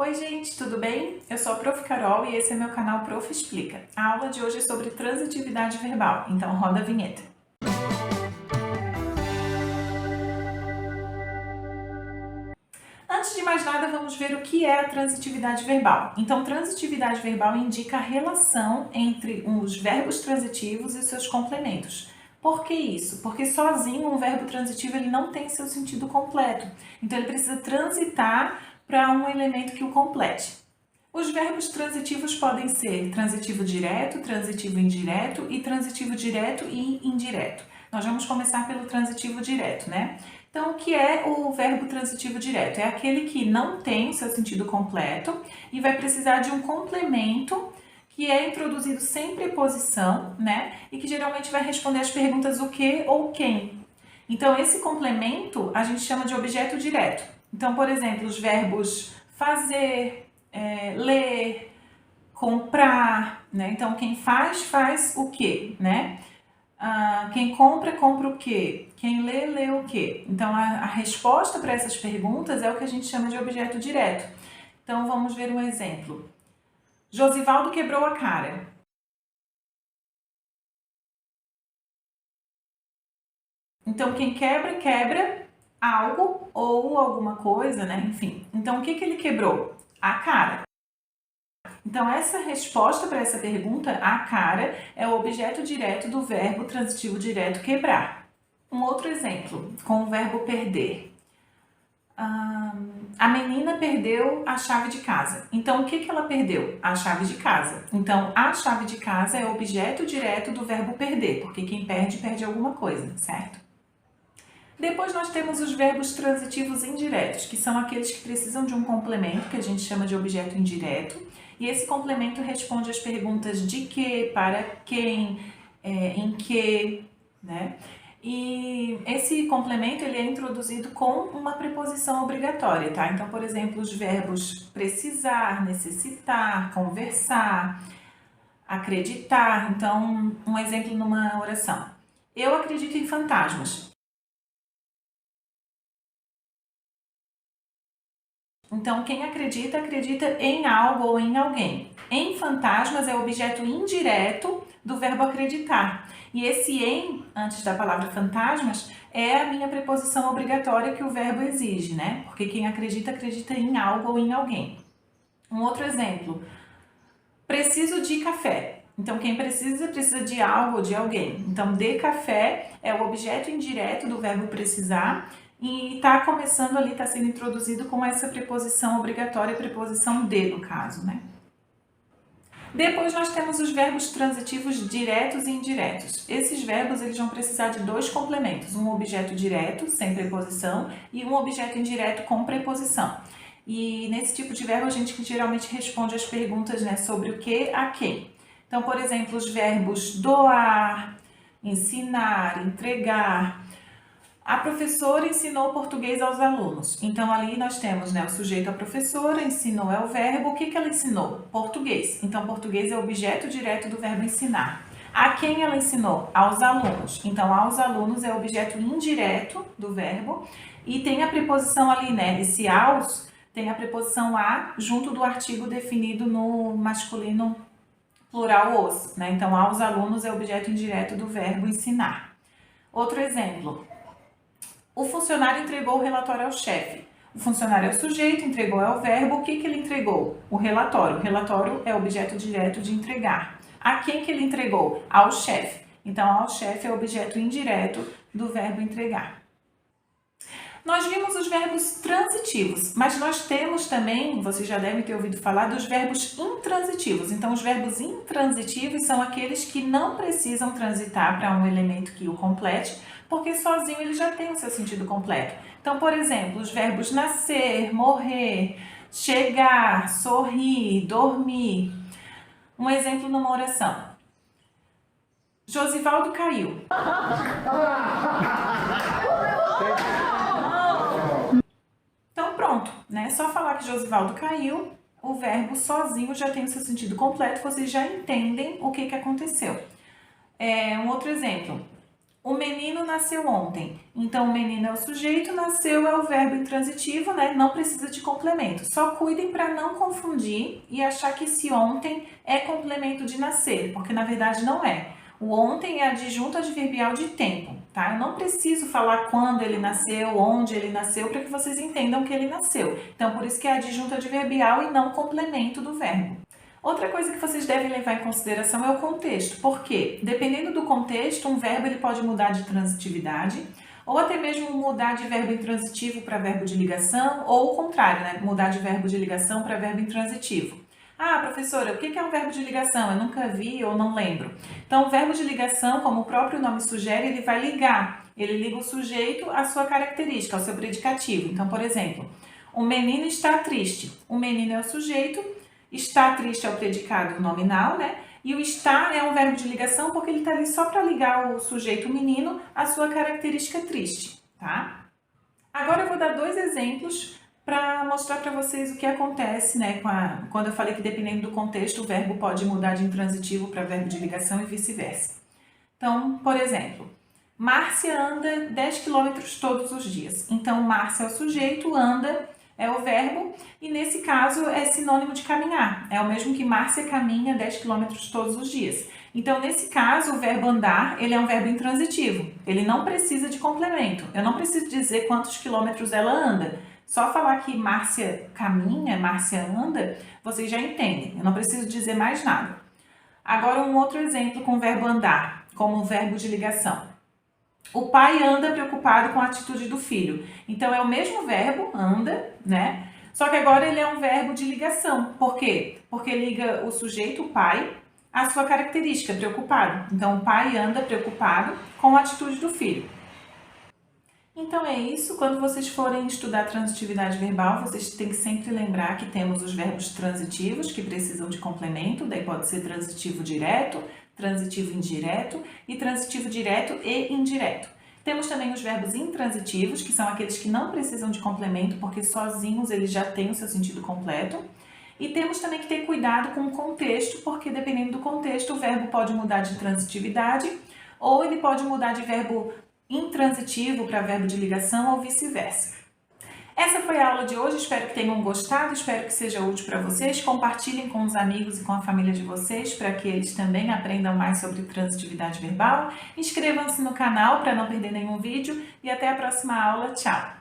Oi gente, tudo bem? Eu sou a Prof. Carol e esse é meu canal Prof. Explica. A aula de hoje é sobre transitividade verbal, então roda a vinheta. Antes de mais nada, vamos ver o que é a transitividade verbal. Então, transitividade verbal indica a relação entre os verbos transitivos e seus complementos. Por que isso? Porque sozinho um verbo transitivo ele não tem seu sentido completo. Então, ele precisa transitar para um elemento que o complete. Os verbos transitivos podem ser transitivo direto, transitivo indireto e transitivo direto e indireto. Nós vamos começar pelo transitivo direto, né? Então, o que é o verbo transitivo direto? É aquele que não tem o seu sentido completo e vai precisar de um complemento que é introduzido sem preposição, né? E que geralmente vai responder as perguntas o que ou quem. Então, esse complemento a gente chama de objeto direto. Então, por exemplo, os verbos fazer, ler, comprar, né? Então, quem faz, faz o quê, né? Quem compra, compra o quê? Quem lê, lê o quê? Então, a resposta para essas perguntas é o que a gente chama de objeto direto. Então, vamos ver um exemplo. Josivaldo quebrou a cara. Então, quem quebra, quebra algo ou alguma coisa, né? Enfim. Então, o que ele quebrou? A cara. Então, essa resposta para essa pergunta, a cara, é o objeto direto do verbo transitivo direto quebrar. Um outro exemplo, com o verbo perder. A menina perdeu a chave de casa. Então, o que ela perdeu? A chave de casa. Então, a chave de casa é o objeto direto do verbo perder, porque quem perde, perde alguma coisa, certo? Depois nós temos os verbos transitivos indiretos, que são aqueles que precisam de um complemento, que a gente chama de objeto indireto, e esse complemento responde às perguntas de que, para quem, em que, né? E esse complemento ele é introduzido com uma preposição obrigatória, tá? Então, por exemplo, os verbos precisar, necessitar, conversar, acreditar. Então, um exemplo numa oração. Eu acredito em fantasmas. Então, quem acredita, acredita em algo ou em alguém. Em fantasmas é objeto indireto do verbo acreditar. E esse em, antes da palavra fantasmas, é a minha preposição obrigatória que o verbo exige, né? Porque quem acredita, acredita em algo ou em alguém. Um outro exemplo. Preciso de café. Então, quem precisa, precisa de algo ou de alguém. Então, de café é o objeto indireto do verbo precisar e está começando ali, está sendo introduzido com essa preposição obrigatória, preposição de, no caso, né? Depois nós temos os verbos transitivos diretos e indiretos. Esses verbos eles vão precisar de dois complementos, um objeto direto, sem preposição, e um objeto indireto com preposição. E nesse tipo de verbo a gente geralmente responde as perguntas, né, sobre o que a quem. Então, por exemplo, os verbos doar, ensinar, entregar. A professora ensinou português aos alunos. Então, ali nós temos, né, o sujeito a professora, ensinou é o verbo. O que ela ensinou? Português. Então, português é o objeto direto do verbo ensinar. A quem ela ensinou? Aos alunos. Então, aos alunos é o objeto indireto do verbo. E tem a preposição ali, né? Esse aos tem a preposição a junto do artigo definido no masculino plural os, né? Então, aos alunos é o objeto indireto do verbo ensinar. Outro exemplo. O funcionário entregou o relatório ao chefe. O funcionário é o sujeito, entregou é o verbo. O que ele entregou? O relatório. O relatório é o objeto direto de entregar. A quem que ele entregou? Ao chefe. Então, ao chefe é o objeto indireto do verbo entregar. Nós vimos os verbos transitivos, mas nós temos também, vocês já devem ter ouvido falar, dos verbos intransitivos. Então, os verbos intransitivos são aqueles que não precisam transitar para um elemento que o complete, porque sozinho ele já tem o seu sentido completo. Então, por exemplo, os verbos nascer, morrer, chegar, sorrir, dormir. Um exemplo numa oração. Josivaldo caiu. Então pronto, né? Só falar que Josivaldo caiu, o verbo sozinho já tem o seu sentido completo, vocês já entendem o que aconteceu. Um outro exemplo. O menino nasceu ontem. Então, o menino é o sujeito, nasceu é o verbo intransitivo, né? Não precisa de complemento. Só cuidem para não confundir e achar que esse ontem é complemento de nascer, porque na verdade não é. O ontem é adjunto adverbial de tempo, tá? Eu não preciso falar quando ele nasceu, onde ele nasceu, para que vocês entendam que ele nasceu. Então, por isso que é adjunto adverbial e não complemento do verbo. Outra coisa que vocês devem levar em consideração é o contexto, porque dependendo do contexto, um verbo ele pode mudar de transitividade, ou até mesmo mudar de verbo intransitivo para verbo de ligação, ou o contrário, né? Mudar de verbo de ligação para verbo intransitivo. Ah, professora, o que é um verbo de ligação? Eu nunca vi ou não lembro. Então, o verbo de ligação, como o próprio nome sugere, ele vai ligar. Ele liga o sujeito à sua característica, ao seu predicativo. Então, por exemplo, o menino está triste. O menino é o sujeito, está triste é o predicado nominal, né? E o estar é um verbo de ligação porque ele está ali só para ligar o sujeito menino à sua característica triste, tá? Agora eu vou dar 2 exemplos para mostrar para vocês o que acontece, né? Quando eu falei que dependendo do contexto o verbo pode mudar de intransitivo para verbo de ligação e vice-versa. Então, por exemplo, Márcia anda 10 quilômetros todos os dias. Então, Márcia é o sujeito, anda é o verbo, e nesse caso é sinônimo de caminhar. É o mesmo que Márcia caminha 10 quilômetros todos os dias. Então, nesse caso, o verbo andar, ele é um verbo intransitivo. Ele não precisa de complemento. Eu não preciso dizer quantos quilômetros ela anda. Só falar que Márcia caminha, Márcia anda, vocês já entendem. Eu não preciso dizer mais nada. Agora, um outro exemplo com o verbo andar, como um verbo de ligação. O pai anda preocupado com a atitude do filho. Então, é o mesmo verbo, anda, né? Só que agora ele é um verbo de ligação. Por quê? Porque liga o sujeito, o pai, à sua característica, preocupado. Então, o pai anda preocupado com a atitude do filho. Então, é isso. Quando vocês forem estudar transitividade verbal, vocês têm que sempre lembrar que temos os verbos transitivos, que precisam de complemento. Daí pode ser transitivo direto, transitivo indireto e transitivo direto e indireto. Temos também os verbos intransitivos, que são aqueles que não precisam de complemento, porque sozinhos eles já têm o seu sentido completo. E temos também que ter cuidado com o contexto, porque dependendo do contexto, o verbo pode mudar de transitividade ou ele pode mudar de verbo intransitivo para verbo de ligação ou vice-versa. Essa foi a aula de hoje, espero que tenham gostado, espero que seja útil para vocês. Compartilhem com os amigos e com a família de vocês para que eles também aprendam mais sobre transitividade verbal. Inscrevam-se no canal para não perder nenhum vídeo e até a próxima aula. Tchau!